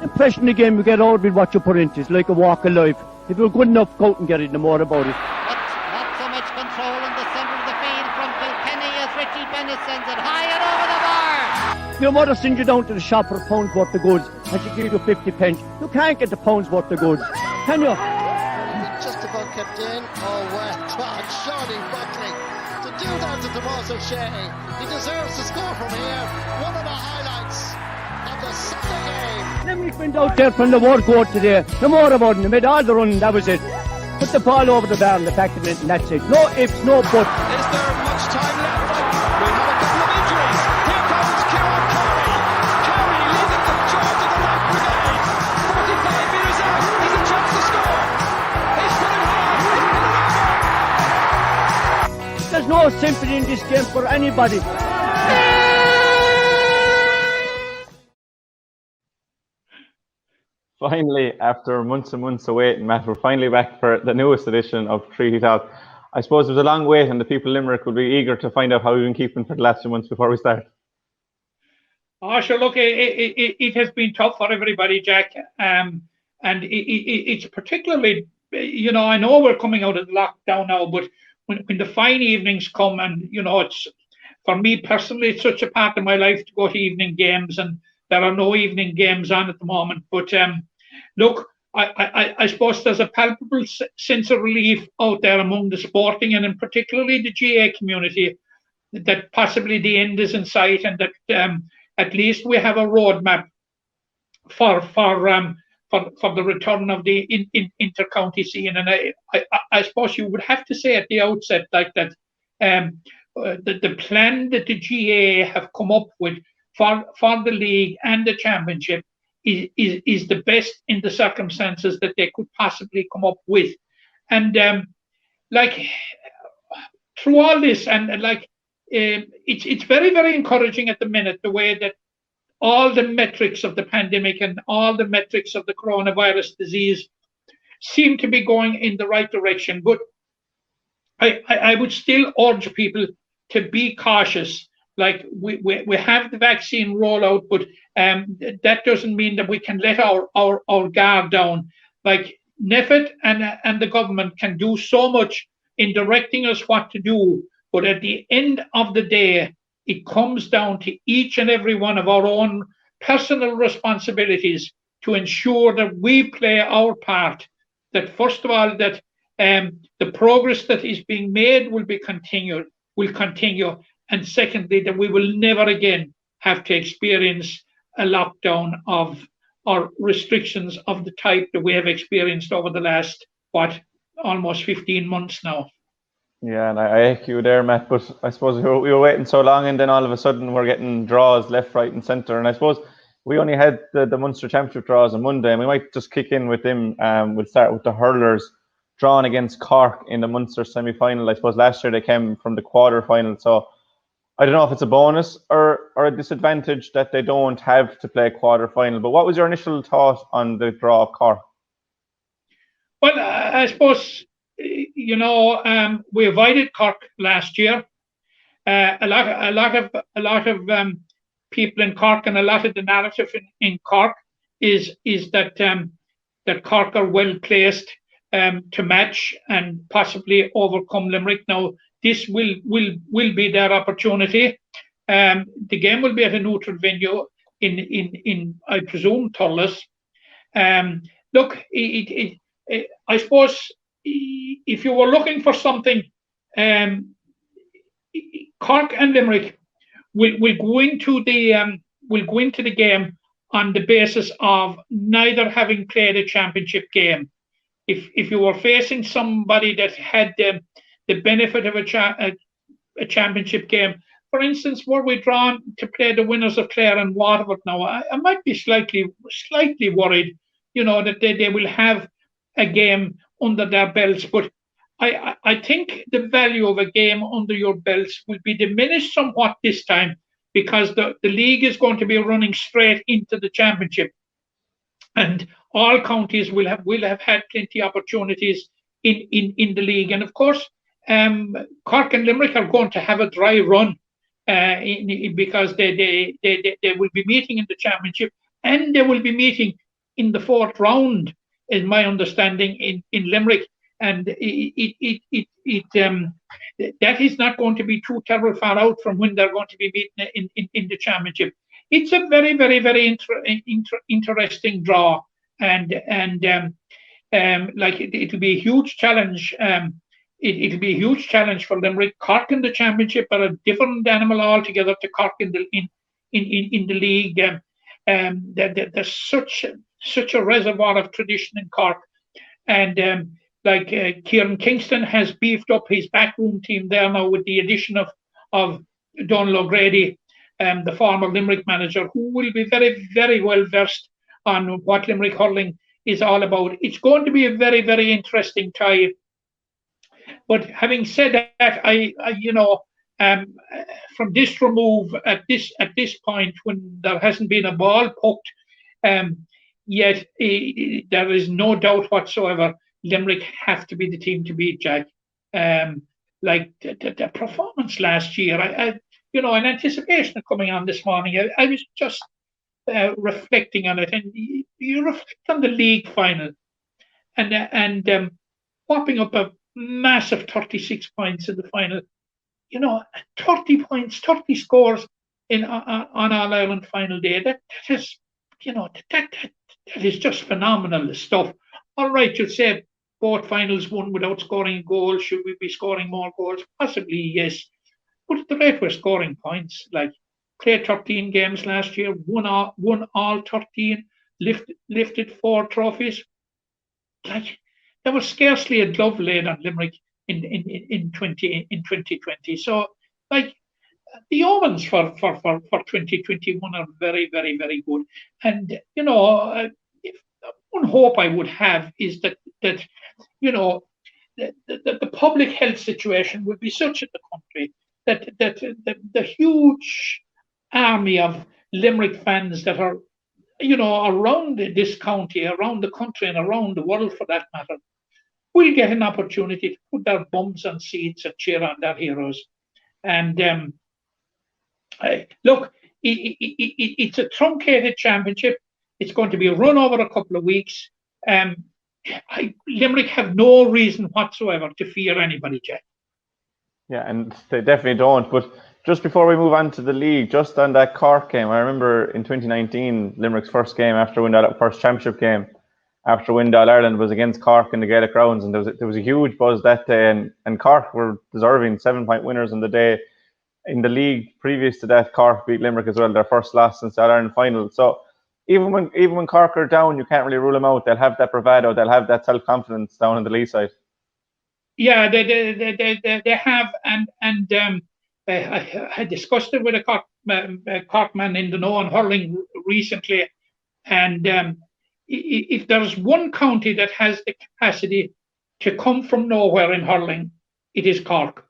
The impression of the game you get out of it, what you put into it. It's like a walk of life. If you're good enough, go out and get it, no more about it. But not so much control in the centre of the field from Kilkenny as Richie Bennett sends it high and over the bar. Your mother sends you down to the shop for a pound's worth of goods and she gives you 50 pence. You can't get the pound's worth of goods, can you? Just about kept in. Oh, well done, Shawnee Buckley. To do that to Tomas O'Shea, he deserves to score from here. One of the highlights of the Sunday game. Limerick went out there from the word go today. No more about it. They made all the running, that was it. Put the ball over the bar and the back of it, and that's it. No ifs, no buts. Is there much time left? We have a couple of injuries. Here comes Kieran Carey. Carey leading the charge of the right brigade. 45 metres out. He's a chance to score. He's put it high. There's no sympathy in this game for anybody. Finally, after months and months of waiting, Matt, we're finally back for the newest edition of Treaty Talk. I suppose it was a long wait and the people of Limerick will be eager to find out how we've been keeping for the last few months before we start. Oh, sure, look, it has been tough for everybody, Jack. And it's particularly, I know we're coming out of the lockdown now, but when the fine evenings come and, it's, for me personally, it's such a part of my life to go to evening games, and there are no evening games on at the moment. But look, I suppose there's a palpable sense of relief out there among the sporting and in particularly the GAA community that possibly the end is in sight, and that at least we have a roadmap for the return of the inter-county scene. And I suppose you would have to say at the outset like that the plan that the GAA have come up with for the league and the championship is the best in the circumstances that they could possibly come up with. And through all this, and it's very, very encouraging at the minute, the way that all the metrics of the pandemic and all the metrics of the coronavirus disease seem to be going in the right direction. But I would still urge people to be cautious. Like we have the vaccine rollout, but that doesn't mean that we can let our guard down. Like NEFIT and the government can do so much in directing us what to do, but at the end of the day, it comes down to each and every one of our own personal responsibilities to ensure that we play our part. That first of all, that the progress that is being made will continue, and secondly, that we will never again have to experience a lockdown or restrictions of the type that we have experienced over the last, almost 15 months now. Yeah, and I echo you there, Matt, but I suppose we were waiting so long, and then all of a sudden we're getting draws left, right and centre. And I suppose we only had the Munster Championship draws on Monday, and we might just kick in with them. We'll start with the hurlers drawn against Cork in the Munster semi-final. I suppose last year they came from the quarter-final, so I don't know if it's a bonus or a disadvantage that they don't have to play quarter-final. But what was your initial thought on the draw of Cork? Well, I suppose, we avoided Cork last year. A lot of people in Cork, and a lot of the narrative in Cork is that Cork are well placed to match and possibly overcome Limerick. Now, this will be their opportunity. The game will be at a neutral venue in I presume, Thurles. Look, I suppose if you were looking for something, Cork and Limerick will go into the game on the basis of neither having played a championship game. If you were facing somebody that had the benefit of a championship game, for instance, were we drawn to play the winners of Clare and Waterford now, I might be slightly worried, that they will have a game under their belts. But I think the value of a game under your belts will be diminished somewhat this time, because the league is going to be running straight into the championship, and all counties will have had plenty of opportunities in the league. And of course, Cork and Limerick are going to have a dry run because they will be meeting in the championship, and they will be meeting in the fourth round, is my understanding in Limerick, and that is not going to be too terrible far out from when they're going to be meeting in the championship. It's a very, very, very interesting draw, and like it'll be a huge challenge. It'll be a huge challenge for Limerick. Cork in the championship are a different animal altogether to Cork in the league. There's such a reservoir of tradition in Cork, and Kieran Kingston has beefed up his backroom team there now with the addition of Donald O'Grady, the former Limerick manager, who will be very, very well versed on what Limerick hurling is all about. It's going to be a very, very interesting tie. But having said that, I from this remove at this point, when there hasn't been a ball poked, yet there is no doubt whatsoever Limerick have to be the team to beat, Jack. Like the performance last year, in anticipation of coming on this morning, I was just reflecting on it, and you reflect on the league final, and whopping up a massive 36 points in the final. 30 points, 30 scores on All Ireland final day. That is, that is just phenomenal stuff. All right, you'll say both finals won without scoring a goal. Should we be scoring more goals? Possibly, yes. But at the rate we're scoring points, like played 13 games last year, won all 13, lifted 4 trophies. Like, there was scarcely a glove laid on Limerick in 2020. So, like, the omens for 2021 are very, very, very good. And one hope I would have is that the public health situation would be such in the country that the huge army of Limerick fans that are around this county, around the country, and around the world for that matter, will get an opportunity to put their bums on seats and cheer on their heroes. And look, it's a truncated championship. It's going to be run over a couple of weeks. Limerick have no reason whatsoever to fear anybody, Jack. Yeah, and they definitely don't. But just before we move on to the league, just on that Cork game, I remember in 2019, Limerick's first game after Windall, first championship game after Windall Ireland was against Cork in the Gaelic grounds, and there was a huge buzz that day, and Cork were deserving 7-point winners on the day. In the league previous to that, Cork beat Limerick as well, their first loss since the All Ireland final. So even when Cork are down, you can't really rule them out. They'll have that bravado, they'll have that self-confidence down on the Lee side. Yeah, they have, and I discussed it with a Cork man in the know on hurling recently, and if there's one county that has the capacity to come from nowhere in hurling, it is Cork.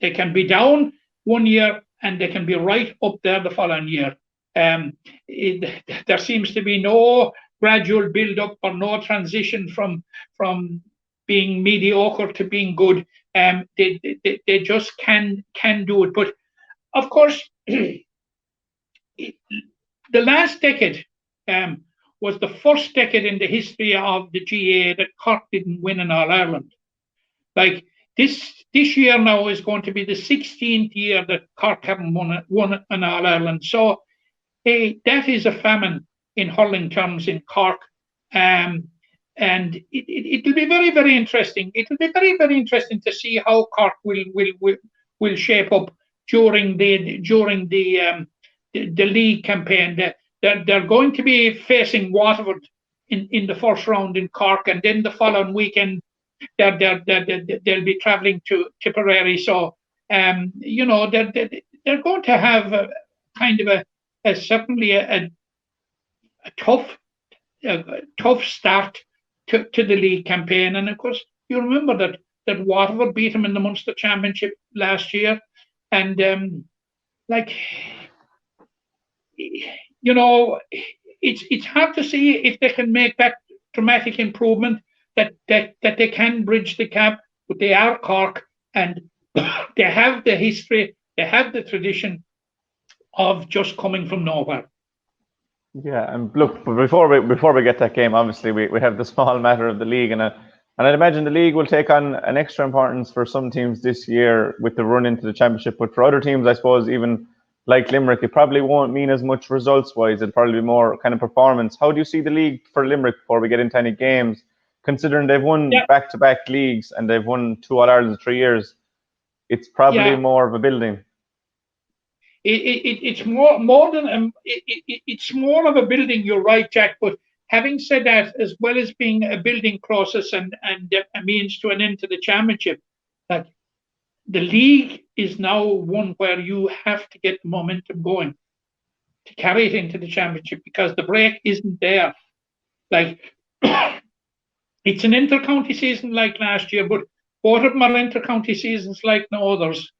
They can be down one year and they can be right up there the following year. There seems to be no gradual build-up or no transition from being mediocre to being good. They just can do it. But of course, the last decade was the first decade in the history of the GAA that Cork didn't win in All Ireland. Like this year now is going to be the 16th year that Cork haven't won an All Ireland. So that is a famine in hurling terms in Cork. And it'll be very, very interesting. It'll be very, very interesting to see how Cork will shape up during the league campaign. They're going to be facing Waterford in the first round in Cork, and then the following weekend they'll be travelling to Tipperary. So they're going to have a kind of certainly a tough start to the league campaign. And of course, you remember that Waterford beat them in the Munster Championship last year, and it's hard to see if they can make that dramatic improvement, that they can bridge the gap, but they are Cork, and they have the history, they have the tradition of just coming from nowhere. Yeah, and look, but before we get that game, obviously we have the small matter of the league, and I'd imagine the league will take on an extra importance for some teams this year with the run into the championship. But for other teams, I suppose even like Limerick, it probably won't mean as much results wise. It'll probably be more kind of performance. How do you see the league for Limerick before we get into any games? Considering they've won Yeah, back-to-back leagues and they've won 2 All-Irelands in 3 years, it's probably yeah. more of a building. It's more than it's more of a building. You're right, Jack. But having said that, as well as being a building process and a means to an end to the championship, that the league is now one where you have to get the momentum going to carry it into the championship, because the break isn't there. Like it's an inter-county season like last year, but both of them are inter-county seasons like no others.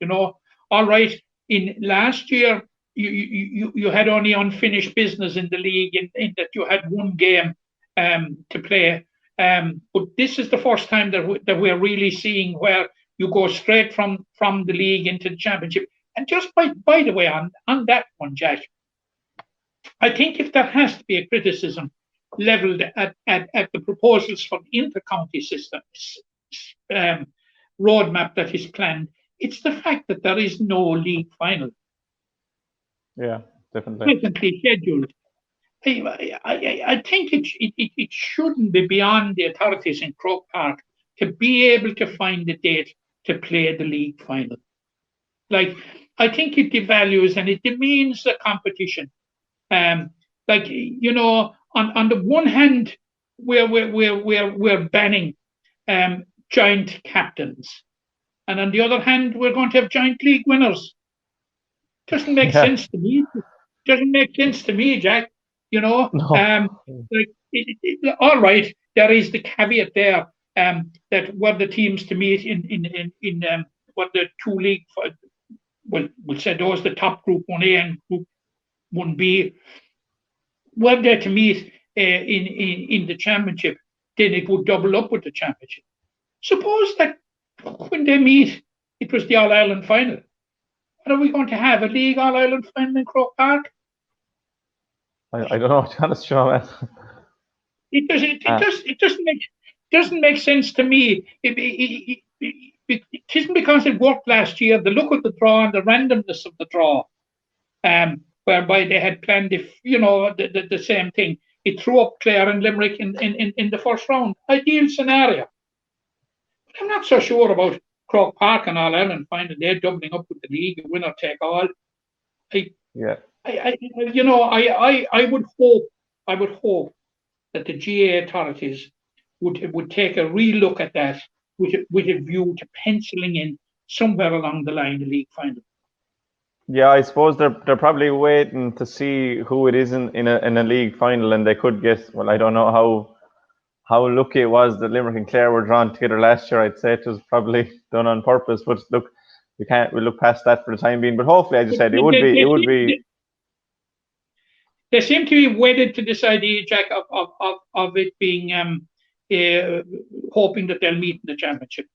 All right. In last year, you had only unfinished business in the league in that you had one game to play. But this is the first time that we're really seeing where you go straight from the league into the championship. And just by the way, on that one, Jack, I think if there has to be a criticism leveled at the proposals for the inter-county system roadmap that is planned, it's the fact that there is no league final. Yeah, definitely. Presently scheduled. I think it shouldn't be beyond the authorities in Croke Park to be able to find a date to play the league final. Like, I think it devalues and it demeans the competition. On the one hand, we're banning joint captains. And on the other hand, we're going to have giant league winners. Doesn't make sense to me. Doesn't make sense to me, Jack. No. All right, there is the caveat there that were the teams to meet in what the two league, we'll say those the top group 1A and group 1B, were there to meet in the championship, then it would double up with the championship. Suppose that when they meet, it was the All-Ireland final. What are we going to have? A league All-Ireland final in Croke Park? I don't know, to be honest, Sean. It doesn't make sense to me. It isn't because it worked last year. The look of the draw and the randomness of the draw, whereby they had planned the same thing. It threw up Clare and Limerick in the first round. Ideal scenario. I'm not so sure about Croke Park and All-Ireland finding they're doubling up with the league, winner take all. I would hope that the GAA authorities would take a relook at that with a view to penciling in somewhere along the line the league final. Yeah, I suppose they're probably waiting to see who it is in a league final, and they could get. Well, I don't know how lucky it was that Limerick and Clare were drawn together last year. I'd say it was probably done on purpose. But look, we'll look past that for the time being. But hopefully, as you said, it would be. They seem to be wedded to this idea, Jack, of it being hoping that they'll meet in the championship.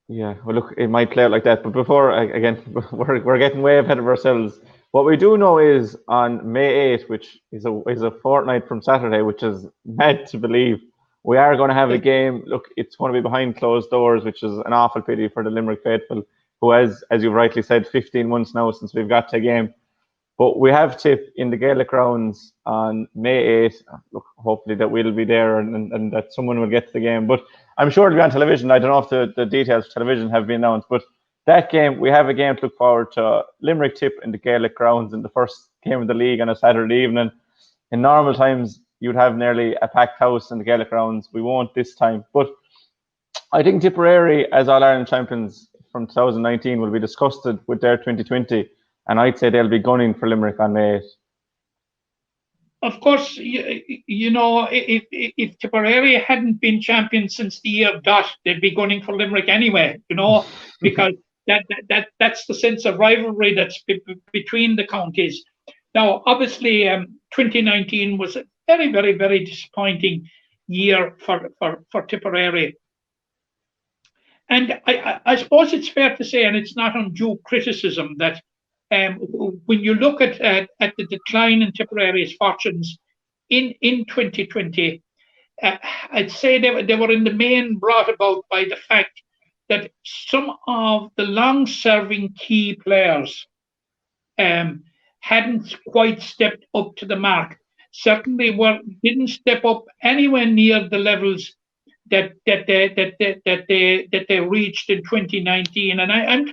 Yeah, well, look, it might play out like that. But before, again, we're getting way ahead of ourselves. What we do know is on May 8th, which is a fortnight from Saturday, which is mad to believe, we are going to have a game. Look, it's going to be behind closed doors, which is an awful pity for the Limerick faithful, who has, as you rightly said, 15 months now since we've got to a game. But we have Tip in the Gaelic grounds on May 8th. Look, hopefully that we'll be there and that someone will get to the game. But I'm sure it'll be on television. I don't know if the details of television have been announced. But that game, we have a game to look forward to. Limerick Tip in the Gaelic grounds in the first game of the league on a Saturday evening. In normal times, you'd have nearly a packed house in the Gaelic grounds. We won't this time. But I think Tipperary, as All-Ireland champions from 2019, will be disgusted with their 2020. And I'd say they'll be gunning for Limerick on May 8th. Of course, if Tipperary hadn't been champions since the year dot, they'd be gunning for Limerick anyway, because that's the sense of rivalry that's between the counties. Now, obviously, 2019 was a very, very, very disappointing year for Tipperary. And I suppose it's fair to say, and it's not undue criticism, that when you look at the decline in Tipperary's fortunes in 2020, I'd say they were in the main brought about by the fact that some of the long-serving key players hadn't quite stepped up to the mark. Certainly didn't step up anywhere near the levels that they reached in 2019. And I'm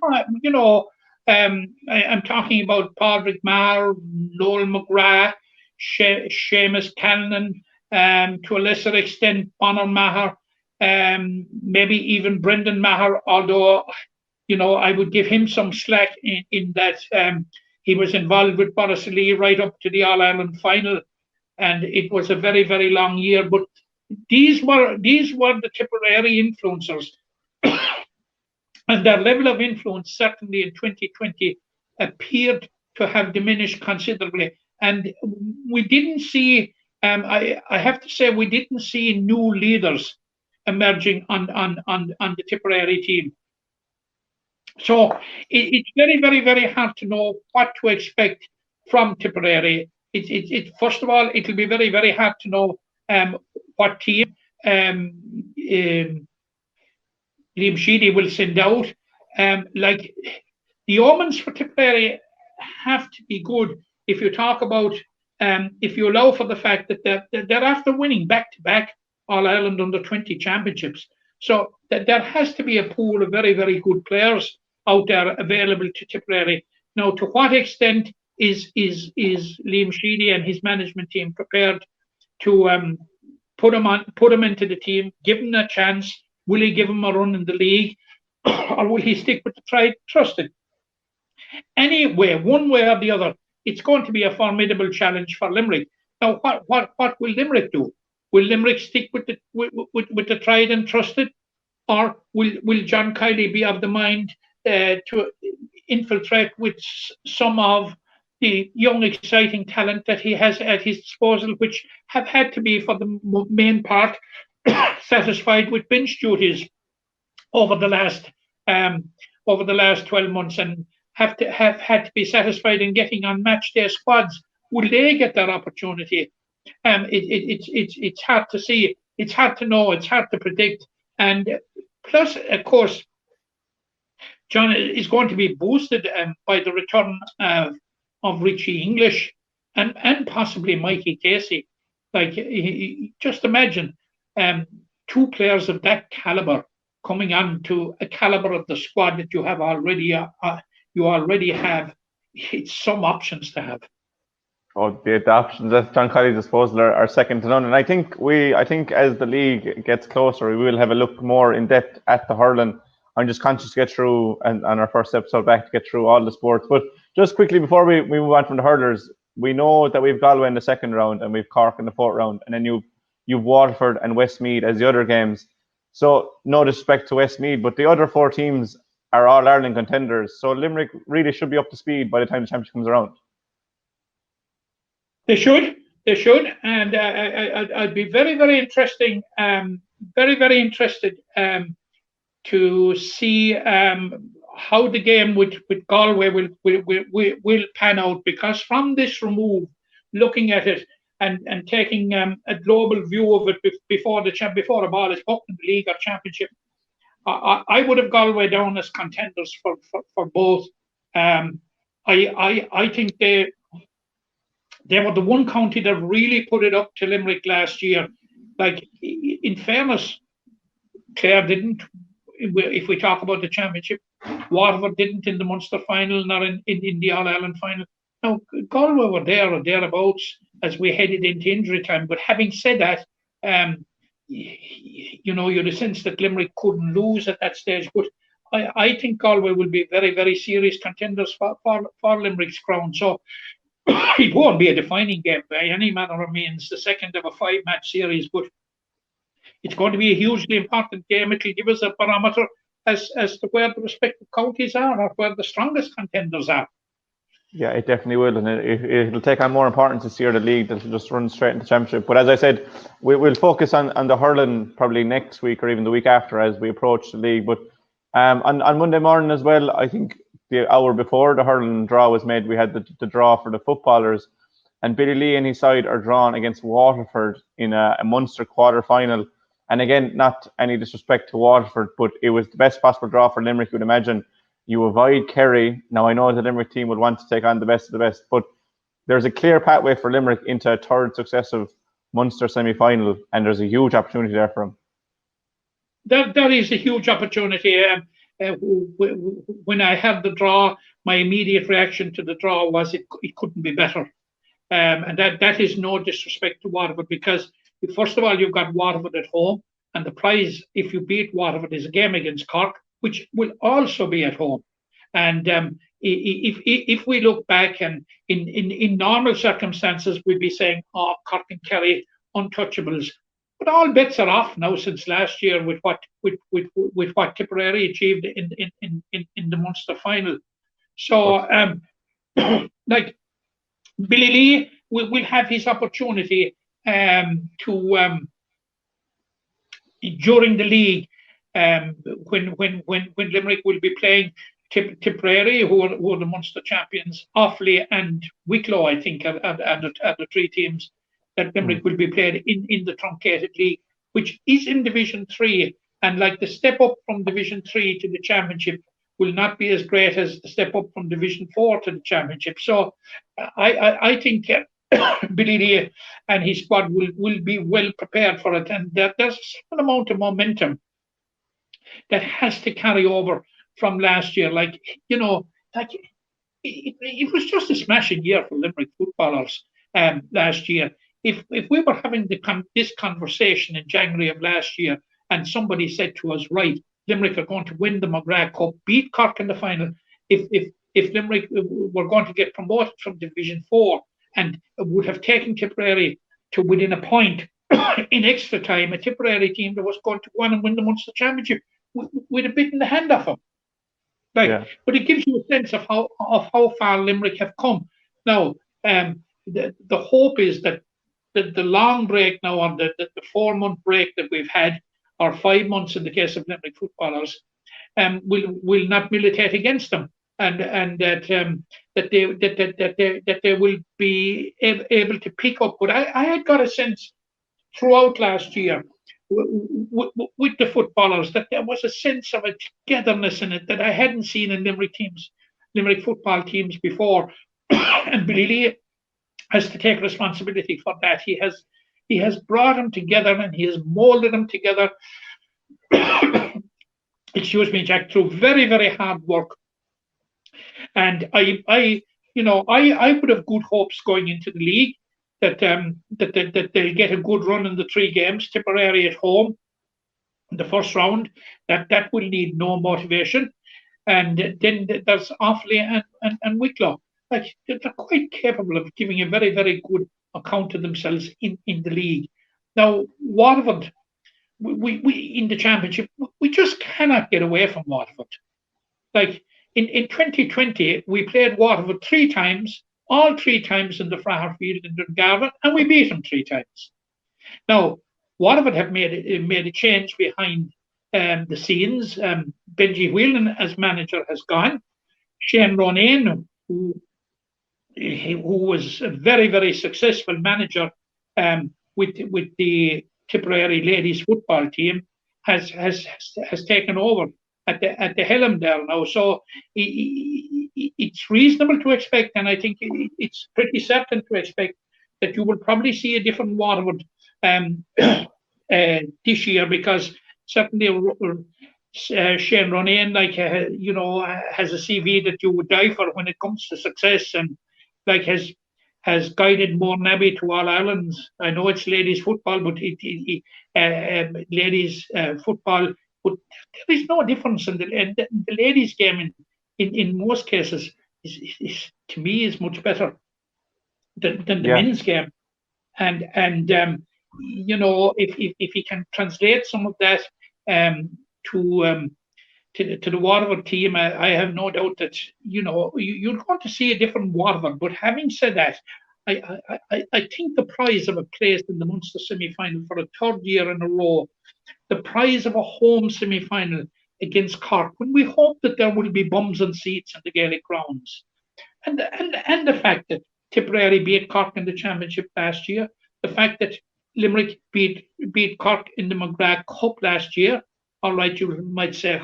talking about Padraig Maher, Noel McGrath, Seamus Callanan, to a lesser extent Bonner Maher, maybe even Brendan Maher, although I would give him some slack in that he was involved with Borrisoleigh right up to the All-Ireland final, and it was a very, very long year. But these were the Tipperary influencers, and their level of influence certainly in 2020 appeared to have diminished considerably. And we didn't see, I have to say, we didn't see new leaders emerging on the Tipperary team. So it's very, very, very hard to know what to expect from Tipperary. First of all, it'll be very, very hard to know what team Liam Sheedy will send out. Like the omens for Tipperary have to be good if you talk about if you allow for the fact that they're after winning back-to-back All-Ireland Under-20 championships. So there has to be a pool of very, very good players out there available to Tipperary. Now, to what extent is Liam Sheedy and his management team prepared to put him into the team, give him a chance? Will he give him a run in the league, or will he stick with the tried, trusted? Anyway, one way or the other, it's going to be a formidable challenge for Limerick. Now, what will Limerick do? Will Limerick stick with the tried and trusted, or will John Kiley be of the mind to infiltrate with some of the young, exciting talent that he has at his disposal, which have had to be, for the main part, satisfied with bench duties over the last 12 months, and have had to be satisfied in getting on match day squads? Will they get that opportunity? It's hard to see. It's hard to know. It's hard to predict. And plus, of course, John is going to be boosted by the return of Richie English and possibly Mikey Casey. Like, just imagine two players of that caliber coming on to a caliber of the squad that you have already. You already have. It's some options to have. Oh, the options at John Kiley's disposal are second to none. And I think as the league gets closer, we will have a look more in depth at the hurling. I'm just conscious to get through and on our first episode back to get through all the sports. But just quickly before we move on from the hurlers, we know that we've Galway in the second round and we've Cork in the fourth round, and then you've Waterford and Westmeath as the other games. So no disrespect to Westmeath, but the other four teams are all Ireland contenders. So Limerick really should be up to speed by the time the championship comes around. They should, and I'd be very, very interested to see how the game with Galway will pan out, because from this remove, looking at it and taking a global view of it before the ball is booked in the league or championship, I would have Galway down as contenders for both. I think they were the one county that really put it up to Limerick last year. Like, in fairness, Clare didn't. If we talk about the championship, Waterford didn't in the Munster final, nor in the All-Ireland final. Now, Galway were there or thereabouts as we headed into injury time. But having said that, you had a sense that Limerick couldn't lose at that stage. But I think Galway will be very, very serious contenders for Limerick's crown. So it won't be a defining game by any manner of means, the second of a 5-match series, but it's going to be a hugely important game. It'll give us a barometer as to where the respective counties are or where the strongest contenders are. Yeah, it definitely will, and it'll take on more importance this year, the league, that'll just run straight into the championship. But as I said, we'll focus on the hurling probably next week or even the week after as we approach the league. But on Monday morning as well, I think the hour before the hurling draw was made, we had the draw for the footballers, and Billy Lee and his side are drawn against Waterford in a Munster quarter-final. And again, not any disrespect to Waterford, but it was the best possible draw for Limerick, you would imagine. You avoid Kerry. Now, I know the Limerick team would want to take on the best of the best, but there's a clear pathway for Limerick into a third successive Munster semi-final, and there's a huge opportunity there for them. That is a huge opportunity. When I had the draw, my immediate reaction to the draw was it couldn't be better. And that is no disrespect to Waterford, because first of all, you've got Waterford at home, and the prize, if you beat Waterford, is a game against Cork, which will also be at home. And if we look back, and in normal circumstances, we'd be saying, oh, Cork and Kerry, untouchables. But all bets are off now since last year with what Tipperary achieved in the Munster final. So, like, Billy Lee will have his opportunity to during the league, when Limerick will be playing Tipperary, who are the Munster champions, Offaly and Wicklow, I think, are the three teams that Limerick will be played in the truncated league, which is in Division 3. And like, the step up from Division 3 to the championship will not be as great as the step up from Division 4 to the championship. So I think Billy Lee and his squad will be well prepared for it. And there's a certain amount of momentum that has to carry over from last year. Like, you know, like it was just a smashing year for Limerick footballers last year. If we were having this conversation in January of last year, and somebody said to us, right, Limerick are going to win the McGrath Cup, beat Cork in the final, if Limerick were going to get promoted from Division 4 and would have taken Tipperary to within a point in extra time, a Tipperary team that was going to go on and win the Munster Championship, we'd have bitten the hand off them. Like, yeah. But it gives you a sense of how far Limerick have come. Now, the hope is that the long break now, on the 4-month break that we've had, or 5 months in the case of Limerick footballers, will not militate against them, and that they will be able to pick up. But I had got a sense throughout last year with the footballers that there was a sense of a togetherness in it that I hadn't seen in Limerick football teams before. And Billy Lee has to take responsibility for that. He has brought them together, and he has molded them together. Excuse me, Jack, through very, very hard work. And I would have good hopes going into the league that they'll get a good run in the 3 games. Tipperary at home in the first round, that will need no motivation. And then there's Offaly and Wicklow. Like, they're quite capable of giving a very, very good account of themselves in the league. Now, Waterford, we in the championship, we just cannot get away from Waterford. Like, in 2020, we played Waterford 3 times, all 3 times in the Fraher Field in Dungarvan, and we beat them 3 times. Now, Waterford have made a change behind the scenes. Benji Whelan as manager has gone. Shane Ronayne, who was a very, very successful manager with the Tipperary ladies football team, has taken over at the helm there now. So it's reasonable to expect, and I think it's pretty certain to expect, that you will probably see a different Waterford this year, because certainly Shane Ronayne, like, has a CV that you would die for when it comes to success, and like has guided Mourne Abbey to All Irelands. I know it's ladies football, but ladies football, but there is no difference in the ladies game in most cases is to me is much better than the men's game, and if he can translate some of that to the Waterford team, I have no doubt that you're going to see a different Waterford. But having said that, I think the prize of a place in the Munster semi-final for a 3rd year in a row, the prize of a home semi-final against Cork, when we hope that there will be bums and seats in the Gaelic grounds, and the fact that Tipperary beat Cork in the championship last year, the fact that Limerick beat Cork in the McGrath Cup last year. All right, you might say,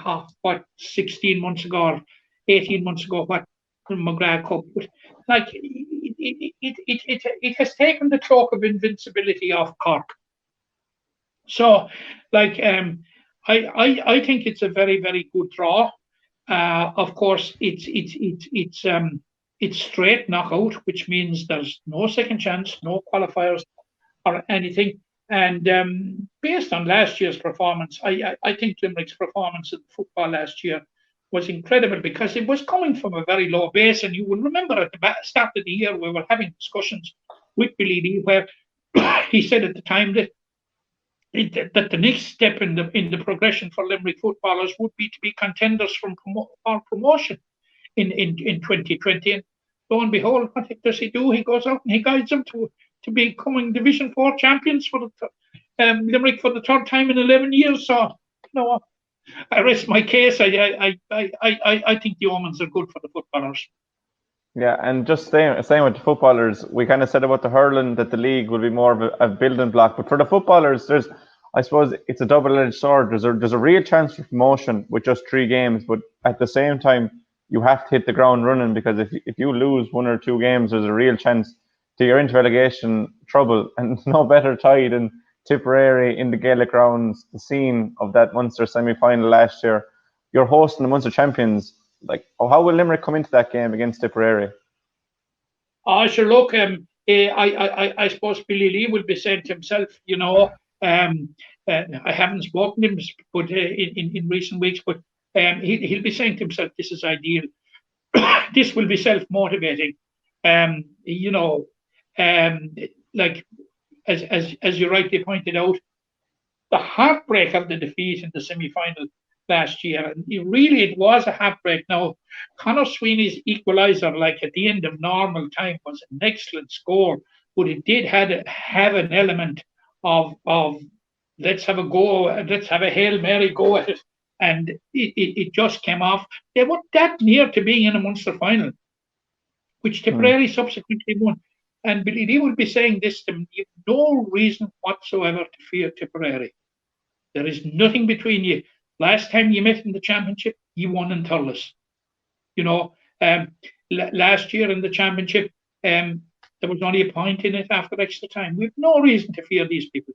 16 months ago or 18 months ago, what the McGrath Cup, but like it has taken the cloak of invincibility off Cork. So, like, I think it's a very, very good draw. Of course, it's straight knockout, which means there's no second chance, no qualifiers or anything. And based on last year's performance, I think Limerick's performance in football last year was incredible, because it was coming from a very low base. And you will remember at the start of the year, we were having discussions with Billy Lee, where he said at the time that the next step in the progression for Limerick footballers would be to be contenders for promotion in 2020. And lo and behold, what does he do? He goes out and he guides them to becoming Division 4 champions for the Limerick for the third time in 11 years. So, I rest my case. I think the omens are good for the footballers. Yeah, and just staying with the footballers, we kind of said about the hurling that the league will be more of a building block, but for the footballers, I suppose it's a double-edged sword. There's a real chance for promotion with just 3 games, but at the same time, you have to hit the ground running, because if you lose 1 or 2 games, there's a real chance that you're into relegation trouble. And no better tie than Tipperary in the Gaelic grounds, the scene of that Munster semi-final last year. You're hosting the Munster champions. Like, how will Limerick come into that game against Tipperary? Sure, look, I suppose Billy Lee will be saying to himself, I haven't spoken to him but in recent weeks, but he'll be saying to himself, this is ideal. This will be self-motivating. Like, as you rightly pointed out, the heartbreak of the defeat in the semi-final last year, and it was a heartbreak. Now, Conor Sweeney's equaliser, like at the end of normal time, was an excellent score, but it did have an element of let's have a go, let's have a Hail Mary go at it, and it just came off. They were that near to being in a Munster final, which Tipperary subsequently won. And Billy Lee will be saying this to me: you have no reason whatsoever to fear Tipperary. There is nothing between you. Last time you met in the championship, you won in Thurles. Last year in the championship, there was only a point in it after extra time. We have no reason to fear these people.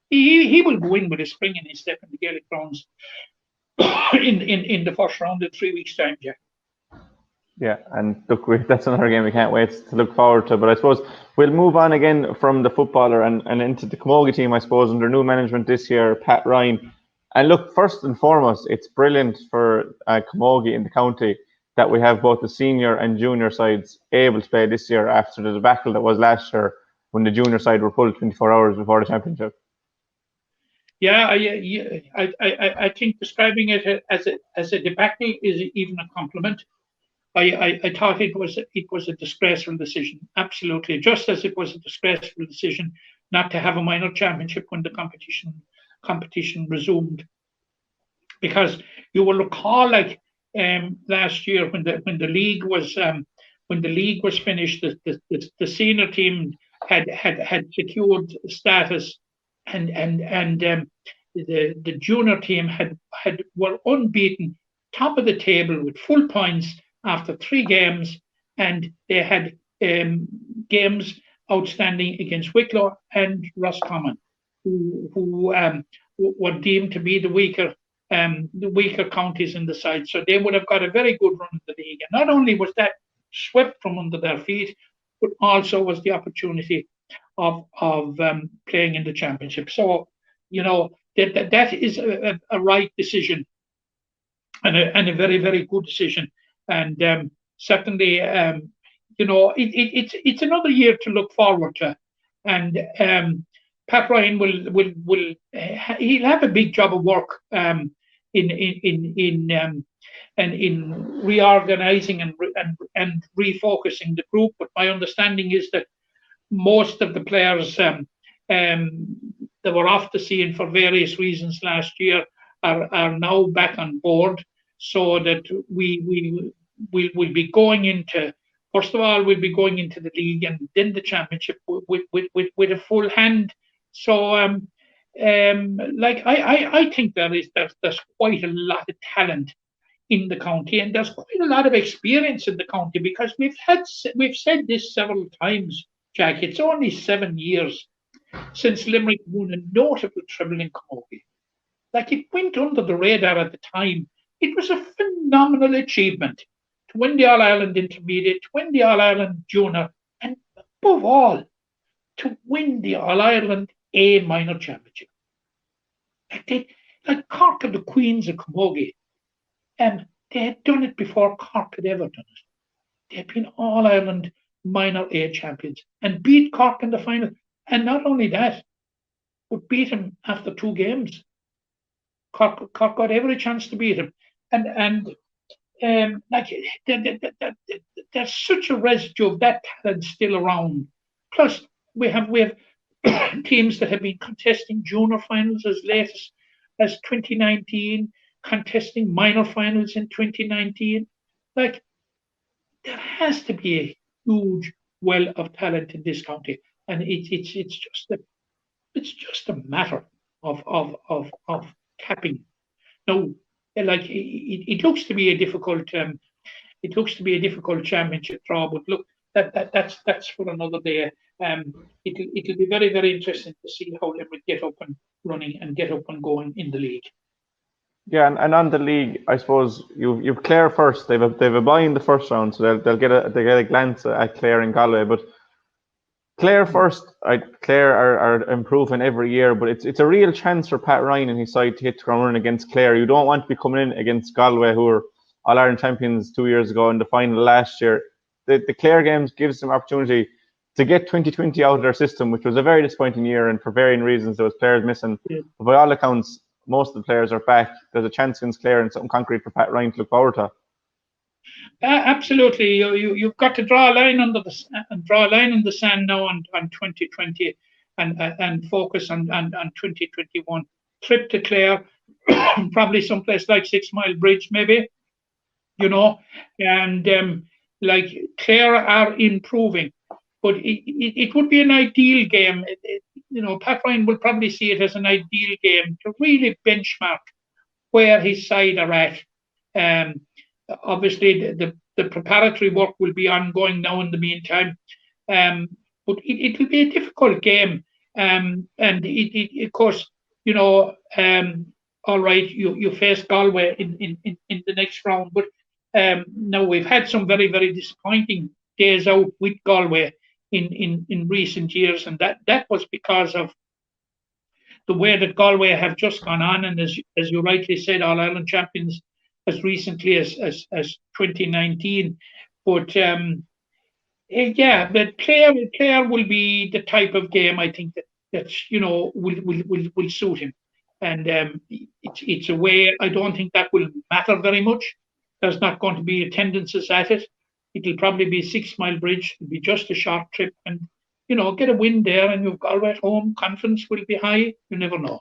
He will go in with a spring in his step in the Gaelic grounds in the first round in 3 weeks' time, Jack. Yeah, and look, that's another game we can't wait to look forward to. But I suppose we'll move on again from the footballer and into the Camogie team, I suppose, under new management this year, Pat Ryan. And look, first and foremost, it's brilliant for Camogie in the county that we have both the senior and junior sides able to play this year after the debacle that was last year when the junior side were pulled 24 hours before the championship. Yeah, I think describing it as a debacle is even a compliment. I thought it was a disgraceful decision, absolutely, just as it was a disgraceful decision not to have a minor championship when the competition resumed, because you will recall, like, last year when the league was finished, the senior team had secured status, and the junior team were unbeaten, top of the table with full points after 3 games, and they had games outstanding against Wicklow and Roscommon, who were deemed to be the weaker counties in the side. So they would have got a very good run in the league. And not only was that swept from under their feet, but also was the opportunity of playing in the championship. So, that is a right decision and a very, very good decision. And certainly, it's another year to look forward to. And Pat Ryan he'll have a big job of work in reorganizing and refocusing the group. But my understanding is that most of the players that were off the scene for various reasons last year are now back on board, so that we'll be going into, first of all, we'll be going into the league and then the championship with a full hand. So like I think there's quite a lot of talent in the county, and there's quite a lot of experience in the county, because we've said this several times, Jack. It's only 7 years since Limerick won a notable treble in Camogie. Like, it went under the radar at the time. It was a phenomenal achievement to win the All-Ireland Intermediate, to win the All-Ireland Junior, and above all, to win the All-Ireland A Minor Championship. Like Cork are the queens of Camogie. They had done it before Cork had ever done it. They had been All-Ireland Minor A champions and beat Cork in the final. And not only that, but beat him after 2 games. Cork got every chance to beat him. And like, there's such a residue of that talent still around. Plus, we have teams that have been contesting junior finals as late as 2019, contesting minor finals in 2019. Like, there has to be a huge well of talent in this county, and it's just a matter of tapping. No, like, it looks to be a difficult championship draw, but look, that's for another day. It'll be very, very interesting to see how Limerick get up and running and get up and going in the league. Yeah, and on the league, I suppose you've Clare first. They've a bye in the first round, so they'll get a glance at Clare and Galway. But Clare first, Clare are improving every year, but it's a real chance for Pat Ryan and his side to hit the ground running against Clare. You don't want to be coming in against Galway, who were All-Ireland champions 2 years ago in the final last year. The Clare games gives them opportunity to get 2020 out of their system, which was a very disappointing year, and for varying reasons there was players missing. Yeah. But by all accounts, most of the players are back. There's a chance against Clare and something concrete for Pat Ryan to look forward to. Absolutely, you've got to draw a line in the sand now on 2020, and focus on 2021. Trip to Clare, probably someplace like 6 Mile Bridge, maybe, and like, Clare are improving, but it would be an ideal game. Pat Ryan will probably see it as an ideal game to really benchmark where his side are at. Obviously, the preparatory work will be ongoing now in the meantime, but it will be a difficult game. And of course, all right, you face Galway in the next round, but now we've had some very, very disappointing days out with Galway in recent years, and that was because of the way that Galway have just gone on, and as you rightly said, All-Ireland champions as recently as 2019. But but Clare will be the type of game, I think, that will suit him, and it's a way. I don't think that will matter very much. There's not going to be attendances at it. It'll probably be 6 Mile Bridge. It'll be just a short trip, and get a win there, and you've Galway at home. Confidence will be high. You never know.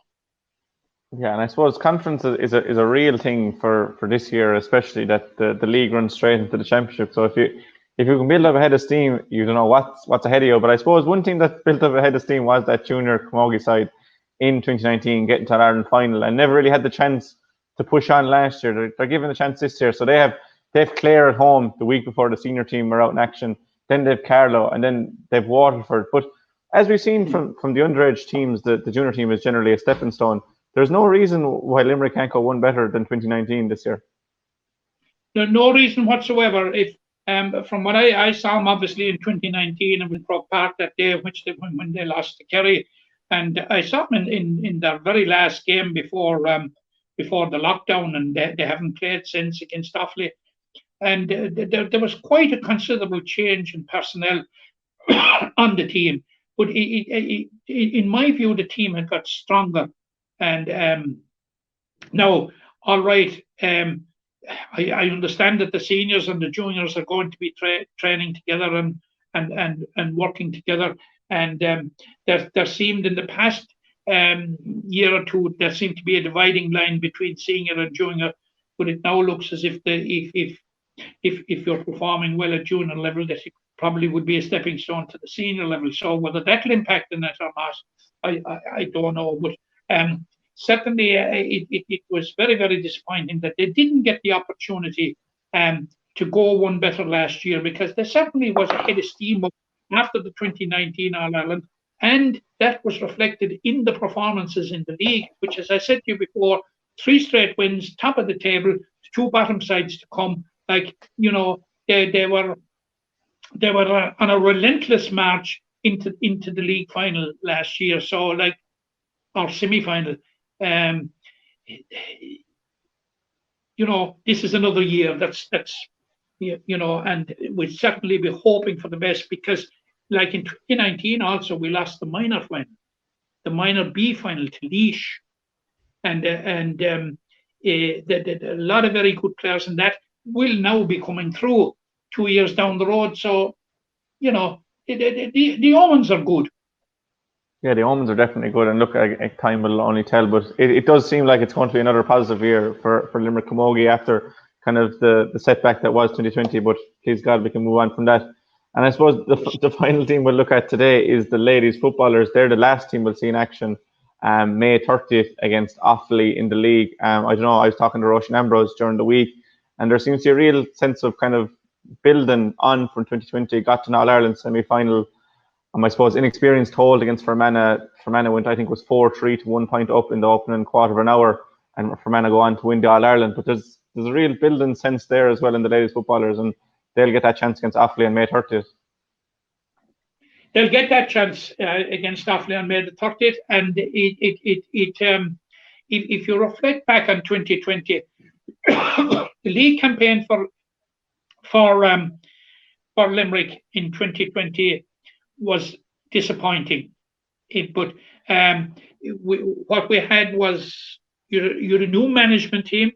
Yeah, and I suppose confidence is a real thing for this year, especially that the league runs straight into the championship. So if you can build up a head of steam, you don't know what's ahead of you. But I suppose one thing that built up a head of steam was that junior Camogie side in 2019 getting to an Ireland final, and never really had the chance to push on last year. They're given the chance this year, so they have Clare at home the week before the senior team were out in action. Then they've Carlow, and then they've Waterford. But as we've seen from the underage teams, the junior team is generally a stepping stone. There's no reason why Limerick can't go one better than 2019 this year. There's no reason whatsoever. If from what I saw them obviously in 2019, and we broke Park that day, when they lost to Kerry, and I saw them in their very last game before the lockdown, and they haven't played since against Offaly. And there was quite a considerable change in personnel on the team. But in my view, the team had got stronger. And now, all right, I understand that the seniors and the juniors are going to be training together and working together. And there seemed in the past year or two, there seemed to be a dividing line between senior and junior, but it now looks as if if you're performing well at junior level, that it probably would be a stepping stone to the senior level. So whether that'll impact on it or not, I don't know. But certainly it was very, very disappointing that they didn't get the opportunity to go one better last year, because there certainly was a head of steam up after the 2019 All-Ireland, and that was reflected in the performances in the league, which, as I said to you before, 3 straight wins, top of the table, 2 bottom sides to come. Like, you know, they were on a relentless march into the league final last year. So, like, or semi-final. You know, this is another year that's you know, and we'd certainly be hoping for the best, because like in 2019 also we lost the minor final, the minor B final to Laois, and a lot of very good players, and that will now be coming through 2 years down the road. So, you know, the omens are good. Yeah, the omens are definitely good, and look, time will only tell, but it does seem like it's going to be another positive year for Limerick Camogie after kind of the setback that was 2020, but please God, we can move on from that. And I suppose the final team we'll look at today is the ladies footballers. They're the last team we'll see in action May 30th against Offaly in the league. I don't know, I was talking to Roisin Ambrose during the week, and there seems to be a real sense of kind of building on from 2020, got to an All-Ireland semi-final. I suppose inexperienced hold against Fermanagh. Fermanagh went, I think, was 4-3 to 1 point up in the opening quarter of an hour, and Fermanagh go on to win the All-Ireland. But there's a real building sense there as well in the ladies footballers, and they'll get that chance against Offaly on May 30th. They'll get that chance against Offaly on May the 30th, and if you reflect back on 2020, the league campaign for Limerick in 2020 was disappointing. But what we had was you're a new management team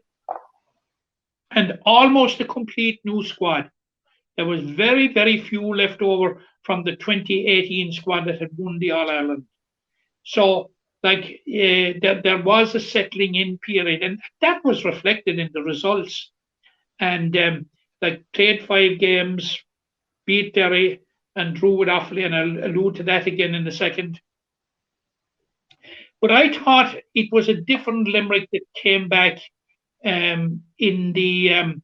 and almost a complete new squad. There was very, very few left over from the 2018 squad that had won the All-Ireland. So, like, there was a settling in period, and that was reflected in the results. And like, played 5 games, beat Derry, and drew with Offaly, and I'll allude to that again in a second. But I thought it was a different Limerick that came back in the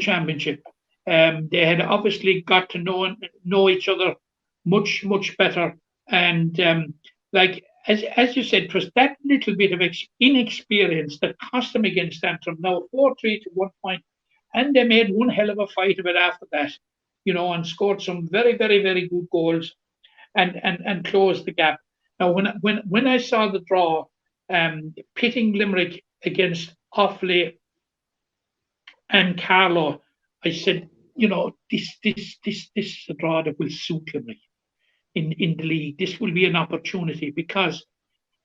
championship. They had obviously got to know each other much, much better, and like as you said, it was that little bit of inexperience that cost them against Antrim. Now 4-3 to 1 point, and they made one hell of a fight of it after that, you know, and scored some very, very, very good goals, and closed the gap. Now, when I saw the draw, pitting Limerick against Offaly and Carlow, I said, you know, this is a draw that will suit Limerick in the league. This will be an opportunity, because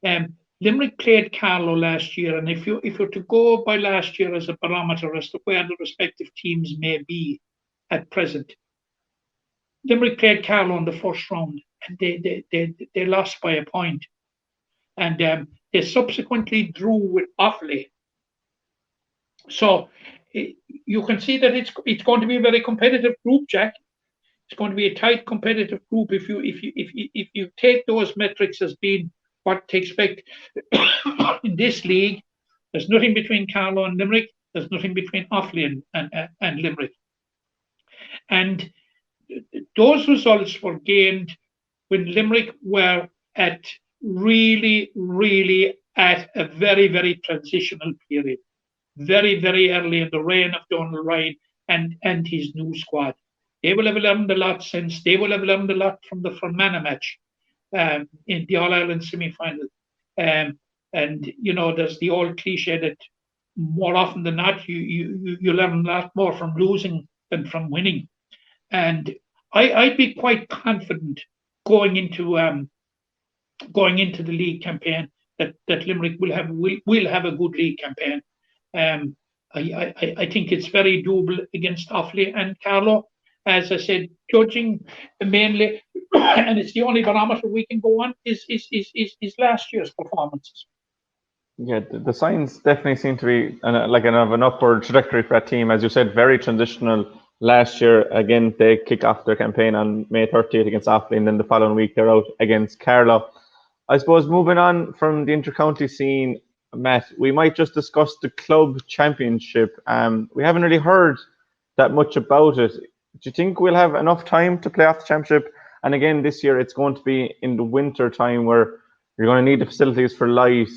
Limerick played Carlow last year, and if you're to go by last year as a barometer as to where the respective teams may be at present, Limerick played Carlow in the first round, and they lost by a point, and they subsequently drew with Offaly. So you can see that it's going to be a very competitive group, Jack. It's going to be a tight, competitive group. If you take those metrics as being what to expect in this league, there's nothing between Carlow and Limerick. There's nothing between Offaly and Limerick. And those results were gained when Limerick were at really, really at a very, very transitional period. Very, very early in the reign of Donald Ryan and his new squad. They will have learned a lot since. They will have learned a lot from the Fermanagh match in the All-Ireland semi-final. And, you know, there's the old cliche that more often than not, you learn a lot more from losing than from winning. And I'd be quite confident going into the league campaign that Limerick will have a good league campaign. I think it's very doable against Offaly and Carlow. And, you know, there's the old cliche that more often than not, you learn a lot more from losing than from winning. And I'd be quite confident going into the league campaign that Limerick will have a good league campaign. I think it's very doable against Offaly and Carlow. And I think it's very doable against Offaly and Carlow. as I said, judging mainly, and it's the only barometer we can go on, is last year's performances. Yeah, the signs definitely seem to be an upward trajectory for that team. As you said, very transitional last year. Again, they kick off their campaign on May 30th against Offaly, and then the following week they're out against Carlow. I suppose moving on from the inter-county scene, Matt, we might just discuss the club championship. We haven't really heard that much about it. Do you think we'll have enough time to play off the championship? And again, this year it's going to be in the winter time where you're going to need the facilities for light.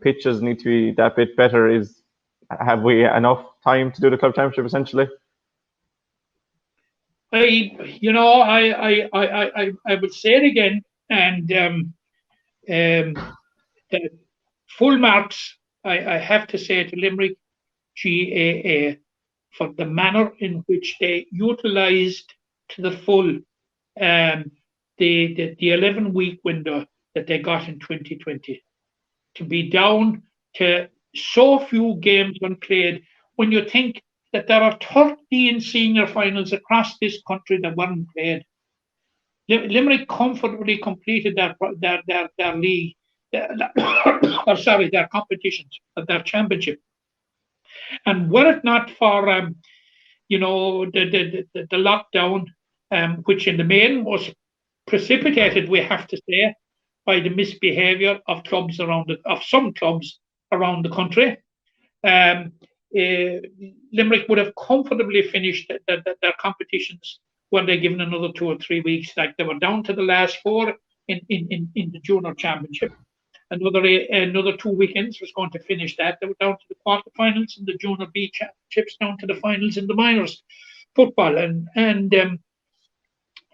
Pitches need to be that bit better. Have we enough time to do the club championship essentially? I would say it again, and the full marks I have to say to Limerick GAA for the manner in which they utilised to the full the 11-week window that they got in 2020. To be down to so few games unplayed, when you think that there are 13 senior finals across this country that weren't played. Limerick comfortably completed their league, their competitions, their championship. And were it not for the lockdown, which in the main was precipitated, we have to say, by the misbehaviour of some clubs around the country, Limerick would have comfortably finished their competitions when they're given another 2 or 3 weeks. Like they were down to the last 4 in the junior championship. Another 2 weekends was going to finish that. They were down to the quarterfinals in the junior B championships, down to the finals in the minors football, I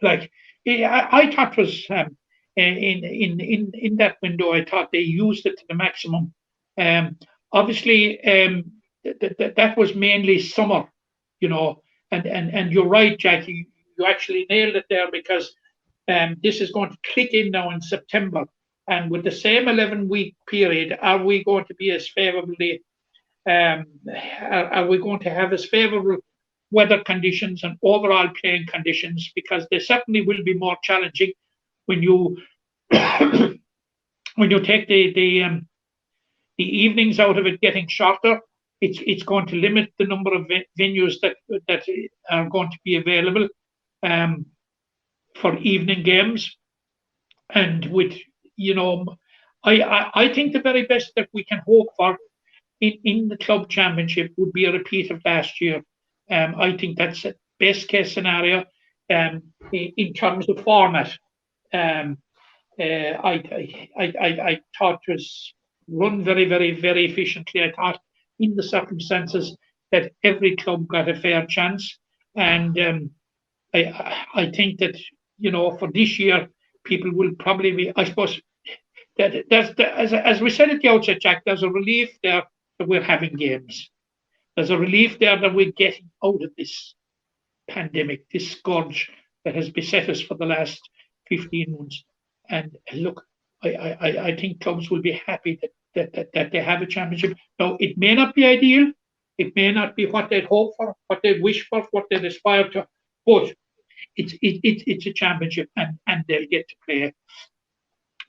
thought it was in that window. I thought they used it to the maximum. Obviously, that was mainly summer, and you're right, Jack. You actually nailed it there, because this is going to click in now in September. And with the same 11-week period, are we going to be as favorably? Are we going to have as favorable weather conditions and overall playing conditions? Because they certainly will be more challenging when you when you take the evenings out of it getting shorter. It's going to limit the number of venues that are going to be available for evening games, and with I think the very best that we can hope for in the club championship would be a repeat of last year. I think that's a best case scenario in terms of format. I thought it was run very, very, very efficiently. I thought in the circumstances that every club got a fair chance, and I think that for this year, people will probably be, I suppose, that as we said at the outset, Jack, there's a relief there that we're having games. There's a relief there that we're getting out of this pandemic, this scourge that has beset us for the last 15 months. And look, I think clubs will be happy that they have a championship. Now, it may not be ideal. It may not be what they'd hope for, what they'd wish for, what they'd aspire to, but it's a championship, and they'll get to play.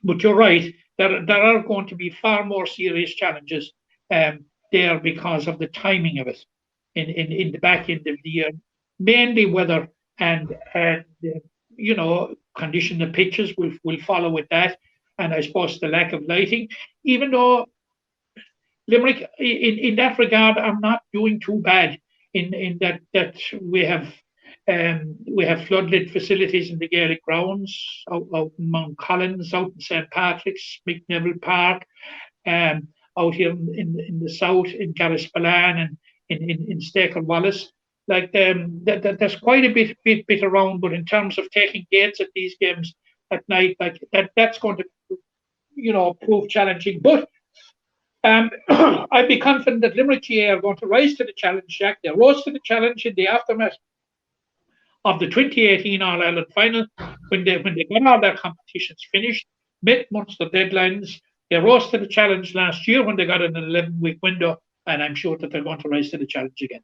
But you're right, there are going to be far more serious challenges there because of the timing of it in the back end of the year, mainly weather and condition of pitches will follow with that, and I suppose the lack of lighting. Even though Limerick, in that regard, are not doing too bad in that we have floodlit facilities in the Gaelic grounds, out in Mount Collins, out in St. Patrick's, Neville Park, out here in the south, in Garrispalan and in Staker Wallace. Like there's quite a bit around, but in terms of taking gates at these games at night, like that's going to prove challenging. But I'd be confident that Limerick GAA are going to rise to the challenge, Jack. They rose to the challenge in the aftermath of the 2018 All-Ireland final, when they got all their competitions finished, met Munster deadlines. They rose to the challenge last year when they got an 11-week window, and I'm sure that they're going to rise to the challenge again.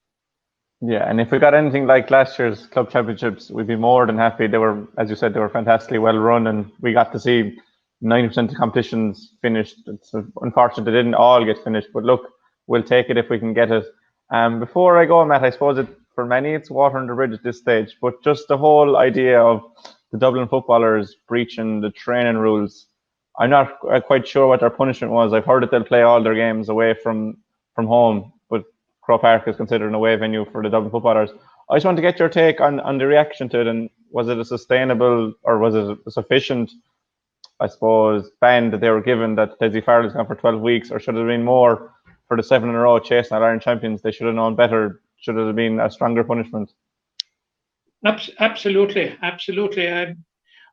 Yeah, and if we got anything like last year's club championships, we'd be more than happy. They were, as you said, they were fantastically well run, and we got to see 90% of competitions finished. It's unfortunate they didn't all get finished, but look, we'll take it if we can get it. Before I go, Matt, I suppose for many it's water under the bridge at this stage, but just the whole idea of the Dublin footballers breaching the training rules, I'm not quite sure what their punishment was. I've heard that they'll play all their games away from home, but Croke Park is considered an away venue for the Dublin footballers. I just want to get your take on the reaction to it, and was it a sustainable or was it a sufficient, I suppose, ban that they were given that Dessie Farrell's gone for 12 weeks, or should it have been more for the 7 in a row chasing our Iron champions? They should have known better. Should it have been a stronger punishment? Absolutely.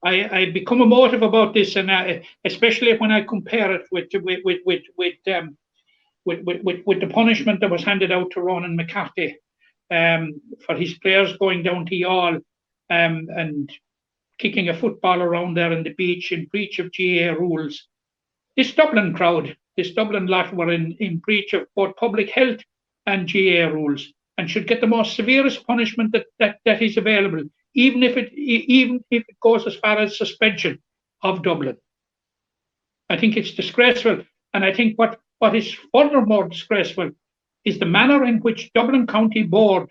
I become emotive about this, and especially when I compare it with the punishment that was handed out to Ronan McCarthy for his players going down to Youghal and kicking a football around there on the beach in breach of GAA rules. This Dublin crowd, this Dublin lot were in breach of both public health and GAA rules, and should get the most severest punishment that is available, even if it goes as far as suspension of Dublin. I think it's disgraceful, and I think what is furthermore disgraceful is the manner in which Dublin County Board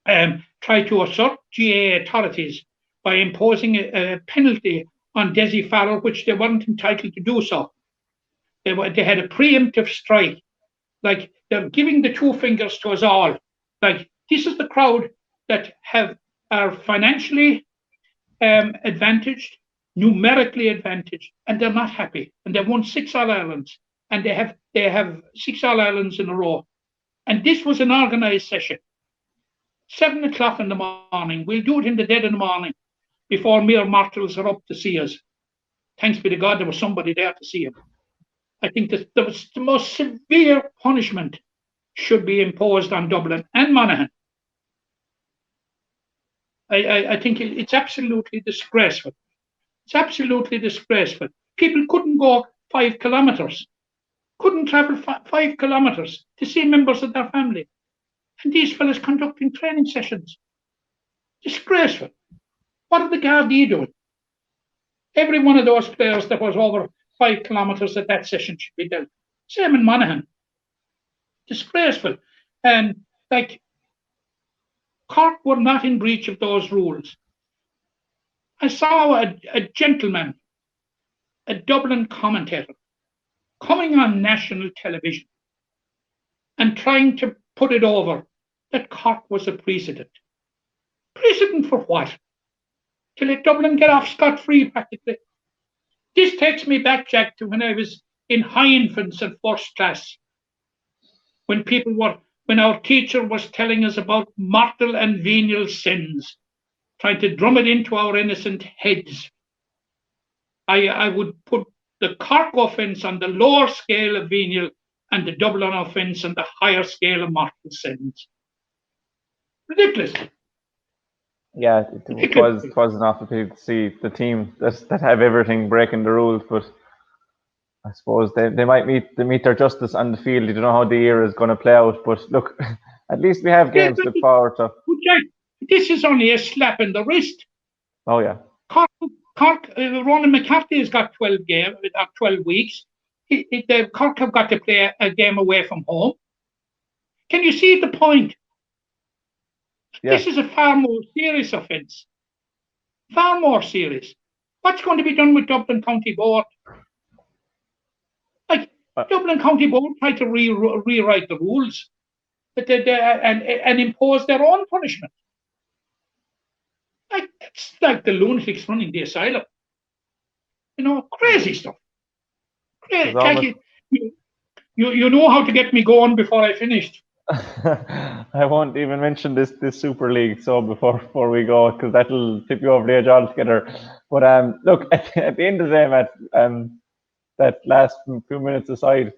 tried to assert GAA authorities by imposing a penalty on Dessie Farrell, which they weren't entitled to do so. They had a preemptive strike. Like, they're giving the two fingers to us all. Like, this is the crowd that are financially advantaged, numerically advantaged, and they're not happy. And they've won 6 All-Irelands, and they have 6 All-Irelands in a row. And this was an organised session. 7 o'clock in the morning. We'll do it in the dead of the morning before mere mortals are up to see us. Thanks be to God there was somebody there to see him. I think that the most severe punishment should be imposed on Dublin and Monaghan. I think it's absolutely disgraceful. It's absolutely disgraceful. People couldn't go 5 kilometres, couldn't travel 5 kilometres to see members of their family. And these fellas conducting training sessions. Disgraceful. What are the Gardaí doing? Every one of those players that was over 5 kilometres at that session should be dealt. Same in Monaghan. Disgraceful. And like, Cork were not in breach of those rules. I saw a gentleman, a Dublin commentator, coming on national television and trying to put it over that Cork was a precedent. Precedent for what? To let Dublin get off scot-free, practically. This takes me back, Jack, to when I was in high infants and first class, when our teacher was telling us about mortal and venial sins, trying to drum it into our innocent heads. I would put the Cork offence on the lower scale of venial and the Dublin offence on the higher scale of mortal sins. Ridiculous. Yeah, it was an awful pity to see the team that have everything breaking the rules, but I suppose they might meet their justice on the field. You don't know how the year is going to play out, but look, at least we have games to look forward to. This is only a slap in the wrist. Oh yeah. Cork, Ronan McCarthy has got 12 weeks. Cork have got to play a game away from home. Can you see the point? Yeah. This is a far more serious offence. Far more serious. What's going to be done with Dublin County Board? Like, Dublin County Board tried to rewrite the rules and impose their own punishment. Like, it's like the lunatics running the asylum. You know, crazy stuff. Crazy. Jackie, you know how to get me going before I finished. I won't even mention this Super League before we go, because that'll tip you over the edge altogether. But look, at the end of the day, Matt, that last few minutes aside,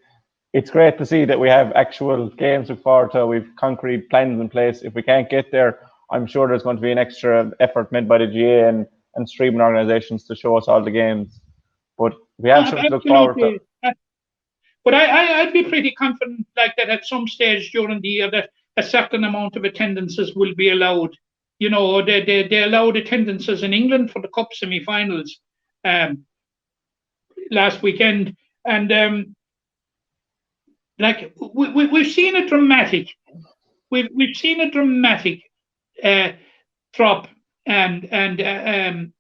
it's great to see that we have actual games to look forward to. We've concrete plans in place. If we can't get there, I'm sure there's going to be an extra effort made by the GAA and streaming organisations to show us all the games. But we have something to look forward to. But I'd be pretty confident like that at some stage during the year that a certain amount of attendances will be allowed. You know, they allowed attendances in England for the Cup semi-finals last weekend, and like we've seen a dramatic, we've seen a dramatic drop and a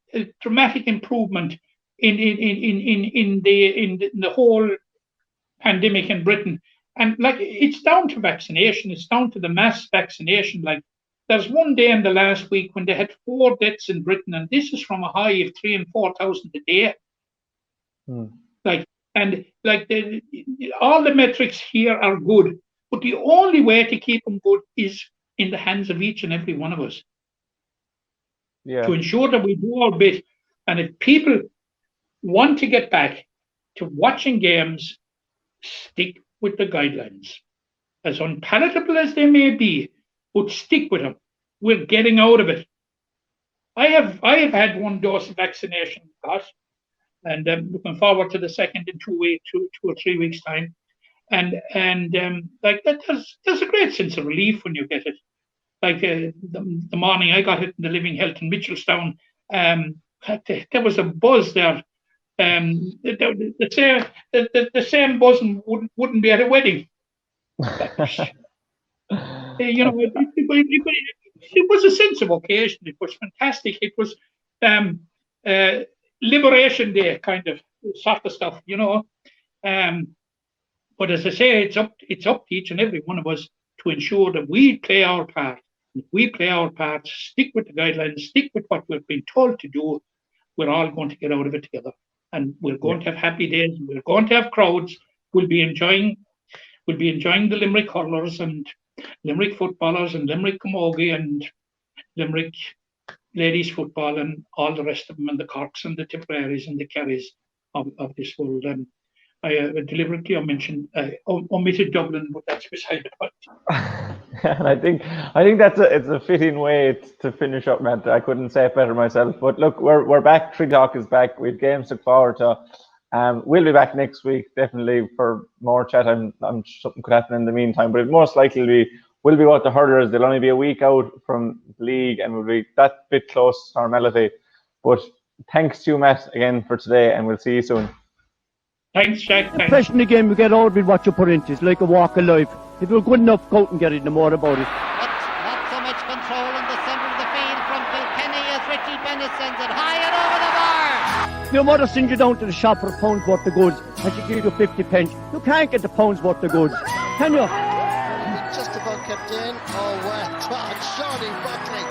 dramatic improvement in the whole pandemic in Britain. And like, it's down to vaccination. It's down to the mass vaccination. Like, there's one day in the last week when they had 4 deaths in Britain, and this is from a high of 3,000 and 4,000 a day. Like, and like all the metrics here are good, but the only way to keep them good is in the hands of each and every one of us. Yeah. To ensure that we do our bit, and if people want to get back to watching games, stick with the guidelines, as unpalatable as they may be, but stick with them. We're getting out of it. I have had 1 dose of vaccination, and I'm looking forward to the second in 2 or 3 weeks time, and like that, there's a great sense of relief when you get it. Like the morning I got it in the Living Health in Mitchelstown, there was a buzz there. The same buzzing wouldn't be at a wedding. You know, it was a sense of occasion. It was fantastic. It was Liberation Day kind of sort of stuff, you know. But as I say, it's up to each and every one of us to ensure that we play our part. If we play our part, stick with the guidelines, stick with what we've been told to do, we're all going to get out of it together. And we're going to have happy days. We're going to have crowds. We'll be enjoying the Limerick hurlers and Limerick footballers and Limerick Camogie and Limerick ladies football and all the rest of them, and the Corks and the Tipperaries and the Kerrys of this world. I deliberately omitted Dublin, but that's beside the point. And I think it's a fitting way to finish up, Matt. I couldn't say it better myself. But look, we're back. Tree Talk is back. We've games to look forward to. We'll be back next week, definitely, for more chat. I'm something could happen in the meantime, but it most likely will be about the hurlers. They'll only be a week out from the league, and we'll be that bit close to normality. But thanks to you, Matt, again for today, and we'll see you soon. Thanks, Jack. The question again, we get out with what you put into. It's like a walk of life. If you're good enough, go out and get it, no more about it. Not so much control in the centre of the field from Kilkenny as Richie Bennett sends it high and over the bar. Your mother sends you down to the shop for a pound's worth of goods, and she gives you 50 pence. You can't get the pound's worth of goods, can you? Just about kept in. Oh, well done, Johnny Buckley.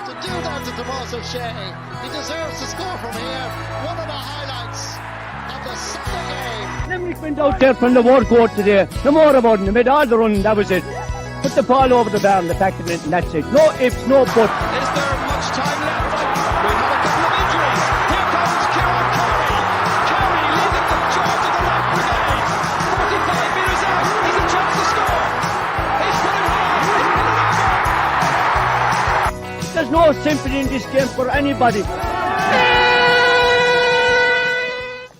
To do that to Tommaso Sheahy, he deserves to score from here. One of the highlights of the Sunday game. Limerick went out there from the workout today. No more about it. They made all the running, that was it. Put the ball over the bar and the back of it, and that's it. No ifs, no buts. Is there much time left? We have a couple of injuries. Here comes Kieran Carey. Carey leading the charge of the right brigade. 45 metres out. He's a chance to score. He's put it high. He's put it over. There's no sympathy in this game for anybody.